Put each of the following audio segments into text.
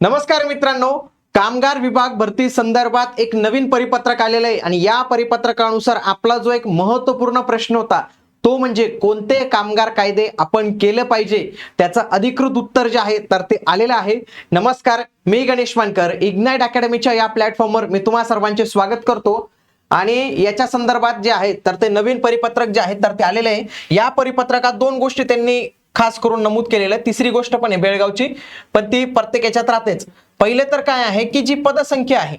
नमस्कार मित्रांनो, कामगार विभाग भरती संदर्भात एक नवीन परिपत्रक आलेलं आहे आणि या परिपत्रकानुसार आपला जो एक महत्त्वपूर्ण प्रश्न होता तो म्हणजे कोणते कामगार कायदे आपण केले पाहिजे त्याचं अधिकृत उत्तर जे आहे तर ते आलेलं आहे. नमस्कार, मी गणेश मानकर, इग्नाइट अकॅडमीच्या या प्लॅटफॉर्मवर मी तुम्हा सर्वांचे स्वागत करतो. आणि याच्या संदर्भात जे आहे तर ते नवीन परिपत्रक जे आहे तर ते आलेले आहे. या परिपत्रकात दोन गोष्टी त्यांनी खास करून नमूद केलेलं आहे. तिसरी गोष्ट पण आहे बेळगावची, पण ती प्रत्येक याच्यात राहतेच. पहिले तर काय आहे की जी पदसंख्या आहे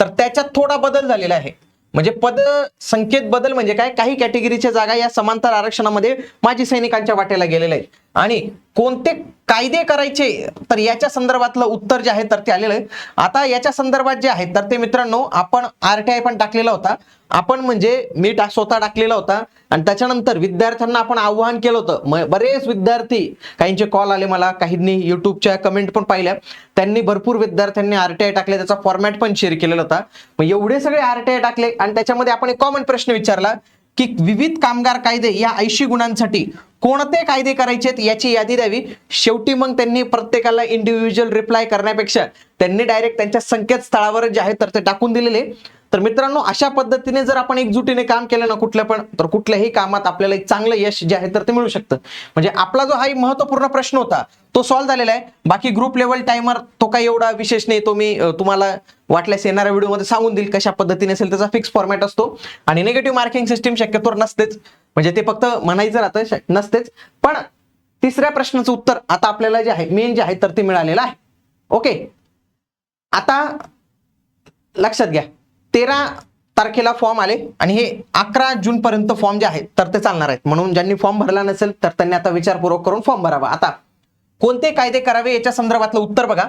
तर त्याच्यात थोडा बदल झालेला आहे. म्हणजे पदसंख्येत बदल म्हणजे काय, काही कॅटेगरीच्या जागा या समांतर आरक्षणामध्ये माजी सैनिकांच्या वाट्याला गेलेल्या आहेत. आणि कोणते कायदे करायचे तर याच्या संदर्भातलं उत्तर जे आहे तर ते आलेलं आहे. आता याच्या संदर्भात जे आहे तर ते मित्रांनो आपण RTI पण टाकलेला होता, आपण म्हणजे मी स्वतः टाकलेला होता आणि त्याच्यानंतर विद्यार्थ्यांना आपण आव्हान केलं होतं. बरेच विद्यार्थी, काहींचे कॉल आले मला, काहींनी युट्यूबच्या कमेंट पण पाहिल्या, त्यांनी भरपूर विद्यार्थ्यांनी RTI टाकले, त्याचा फॉर्मॅट पण शेअर केलेला होता. मग एवढे सगळे RTI टाकले आणि त्याच्यामध्ये आपण एक कॉमन प्रश्न विचारला की विविध कामगार कायदे या 80 गुणांसाठी कोणते कायदे करायचे याची यादी द्यावी. शेवटी मग त्यांनी प्रत्येकाला इंडिव्हिज्युअल रिप्लाय करण्यापेक्षा त्यांनी डायरेक्ट त्यांच्या संकेतस्थळावर जे आहे तर ते टाकून दिलेले. तर मित्रांनो, अशा पद्धतीने जर आपण एकजुटीने काम केलं ना कुठल्या पण, तर कुठल्याही कामात आपल्याला एक चांगलं यश जे आहे तर ते मिळू शकतं. म्हणजे आपला जो हा महत्त्वपूर्ण प्रश्न होता तो सॉल्व्ह झालेला आहे. बाकी ग्रुप लेवल टायमर तो काही एवढा विशेष नाही, तो मी तुम्हाला वाटल्यास येणाऱ्या व्हिडिओमध्ये सांगून देईल कशा पद्धतीने असेल, त्याचा फिक्स फॉर्मॅट असतो. आणि निगेटिव्ह मार्किंग सिस्टीम शक्यतोवर नसतेच, म्हणजे ते फक्त म्हणायचं राहतं, नसतेच. पण तिसऱ्या प्रश्नाचं उत्तर आता आपल्याला जे आहे मेन जे आहे तर ते मिळालेलं आहे. ओके, आता लक्षात घ्या, 13 तारखेला फॉर्म आले आणि हे 11 जून पर्यंत फॉर्म जे आहेत तर ते चालणार आहेत. म्हणून ज्यांनी फॉर्म भरला नसेल तर त्यांनी आता विचारपूर्वक करून फॉर्म भरावा. आता कोणते कायदे करावे याच्या संदर्भातलं उत्तर बघा.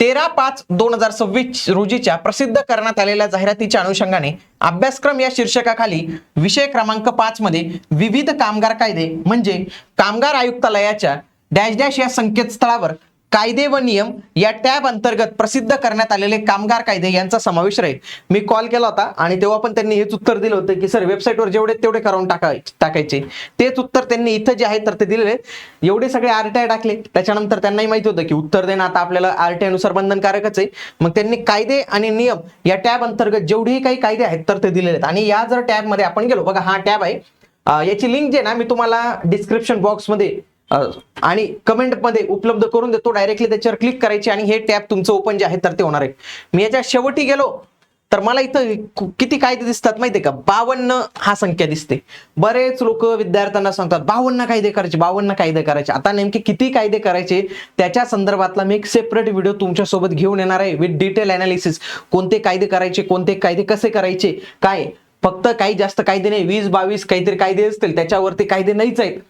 13/5/2026 रोजीच्या प्रसिद्ध करण्यात आलेल्या जाहिरातीच्या अनुषंगाने अभ्यासक्रम या शीर्षकाखाली विषय क्रमांक 5 मध्ये विविध कामगार कायदे म्हणजे कामगार आयुक्तालयाच्या डॅश डॅश या संकेतस्थळावर कायदे व नियम या टॅब अंतर्गत प्रसिद्ध करण्यात आलेले कामगार कायदे यांचा समावेश राहील. मी कॉल केला होता आणि तेव्हा पण त्यांनी हेच उत्तर दिलं होतं की सर वेबसाईटवर जेवढे तेवढे करून टाकायचे. तेच उत्तर त्यांनी इथं जे आहे तर ते दिलेले. एवढे सगळे RTI टाकले, त्याच्यानंतर त्यांनाही माहिती होतं की उत्तर देणं आता आपल्याला RTI नुसार बंधनकारकच आहे. मग त्यांनी कायदे आणि नियम या टॅब अंतर्गत जेवढेही काही कायदे आहेत तर ते दिलेले आहेत. आणि या जर टॅब मध्ये आपण गेलो, बघा हा टॅब आहे, याची लिंक जे ना मी तुम्हाला डिस्क्रिप्शन बॉक्समध्ये आणि कमेंट मध्ये उपलब्ध करून देतो. डायरेक्टली त्याच्यावर क्लिक करायची आणि हे टॅब तुमचं ओपन जे आहे तर ते होणार आहे. मी याच्या शेवटी गेलो तर मला इथं किती कायदे दिसतात माहितीये का, 52 हा संख्या दिसते. बरेच लोक विद्यार्थ्यांना सांगतात 52 कायदे करायचे, 52 कायदे करायचे. आता नेमके किती कायदे करायचे त्याच्या संदर्भातला मी एक सेपरेट व्हिडिओ तुमच्या सोबत घेऊन येणार आहे विथ डिटेल अनालिसिस. कोणते कायदे करायचे, कोणते कायदे कसे करायचे, काय फक्त काही जास्त कायदे नाही, 20-22 काहीतरी कायदे असतील, त्याच्यावरती कायदे नाहीच आहेत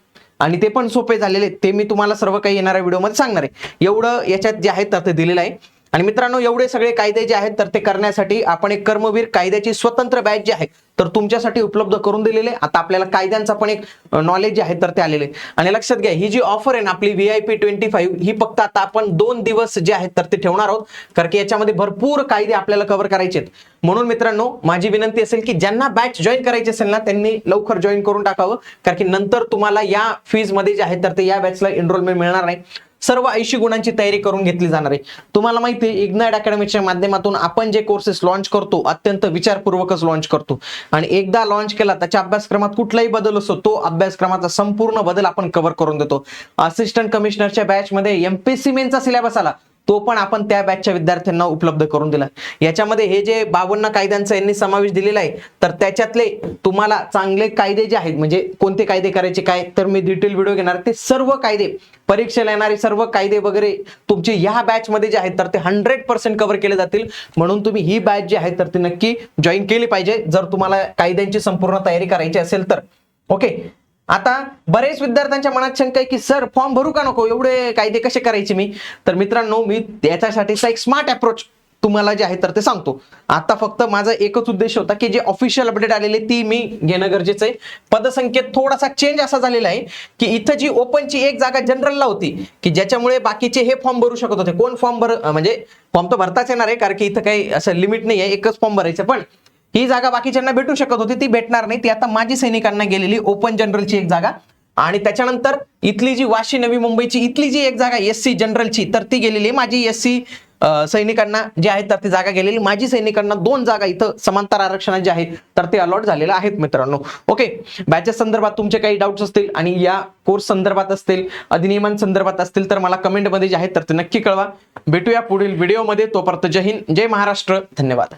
आणि ते पण सोपे झालेले, ते मी तुम्हाला सर्व काही येणाऱ्या व्हिडिओमध्ये सांगणार आहे. एवढं याच्यात जे आहे तर ते दिलेलं आहे. आणि मित्रांनो, एवढे सगळे कायदे जे आहेत तर ते करण्यासाठी आपण एक कर्मवीर कायद्याची स्वतंत्र बॅच जी आहे तर तुमच्यासाठी उपलब्ध करून दिलेले. आता आपल्याला कायद्यांचा पण एक नॉलेज जे आहे तर ते आलेले. आणि लक्षात घ्या, ही जी ऑफर आहे ना आपली VIP 25 ही फक्त आता आपण 2 दिवस जे आहेत तर ते ठेवणार आहोत, कारण की याच्यामध्ये भरपूर कायदे आपल्याला कव्हर करायचे आहेत. म्हणून मित्रांनो, माझी विनंती असेल की ज्यांना बॅच जॉईन करायची असेल ना त्यांनी लवकर जॉईन करून टाकावं, कारण की नंतर तुम्हाला या फीज मध्ये जे आहे तर ते या बॅचला एनरोलमेंट मिळणार नाही. सर्व 80 गुणांची तयारी करून घेतली जाणार आहे. तुम्हाला माहिती आहे, इग्नाइट अकॅडमीच्या माध्यमातून आपण जे कोर्सेस लॉन्च करतो अत्यंत विचारपूर्वकच लॉन्च करतो आणि एकदा लॉन्च केला त्याच्या अभ्यासक्रमात कुठलाही बदल असतो तो अभ्यासक्रमाचा संपूर्ण बदल आपण कव्हर करून देतो. असिस्टंट कमिशनरच्या बॅच मध्ये MPSC मेनचा सिलेबस आला तो पण आपण त्या बॅचच्या विद्यार्थ्यांना उपलब्ध करून दिला. याच्यामध्ये हे जे 52 कायद्यांचा यांनी समावेश दिलेला आहे तर त्याच्यातले तुम्हाला चांगले कायदे जे आहेत, म्हणजे कोणते कायदे करायचे काय, तर मी डिटेल व्हिडिओ घेणार. ते सर्व कायदे, परीक्षेला येणारे सर्व कायदे वगैरे तुमचे या बॅच मध्ये जे आहेत तर ते 100% कव्हर केले जातील. म्हणून तुम्ही ही बॅच जी आहे तर ती नक्की जॉईन केली पाहिजे जर तुम्हाला कायद्यांची संपूर्ण तयारी करायची असेल तर. ओके, आता बरेच विद्यार्थ्यांच्या मनात शंका आहे की सर फॉर्म भरू का नको, एवढे कायदे कसे करायचे मी. तर मित्रांनो, मी याच्यासाठीचा एक स्मार्ट अप्रोच तुम्हाला जे आहे तर ते सांगतो. आता फक्त माझा एकच उद्देश होता की जे ऑफिशियल अपडेट आलेले ती मी घेणं गरजेचं आहे. पदसंख्येत थोडासा चेंज असा झालेला आहे की इथं जी ओपनची एक जागा जनरलला होती की ज्याच्यामुळे बाकीचे हे फॉर्म भरू शकत होते. कोण फॉर्म म्हणजे फॉर्म तर भरताच येणार आहे, कारण की इथं काही असं लिमिट नाही आहे, एकच फॉर्म भरायचं. पण ही जागा बाकीच्यांना भेटू शकत होती, ती भेटणार नाही. ती आता माजी सैनिकांना गेलेली ओपन जनरलची एक जागा आणि त्याच्यानंतर इथली जी वाशी नवी मुंबईची इथली जी एक जागा SC जनरलची, तर ती गेलेली आहे माझी SC सैनिकांना जे आहेत तर ती जागा गेलेली. माजी सैनिकांना 2 जागा इथं समांतर आरक्षणात जे आहेत तर ते अलॉट झालेलं आहेत मित्रांनो. ओके, बॅचेस संदर्भात तुमचे काही डाऊट्स असतील आणि या कोर्स संदर्भात असतील, अधिनियमांसंदर्भात असतील तर मला कमेंटमध्ये जे आहेत तर ते नक्की कळवा. भेटूया पुढील व्हिडिओमध्ये. तोपर्यंत जय हिंद, जय महाराष्ट्र, धन्यवाद.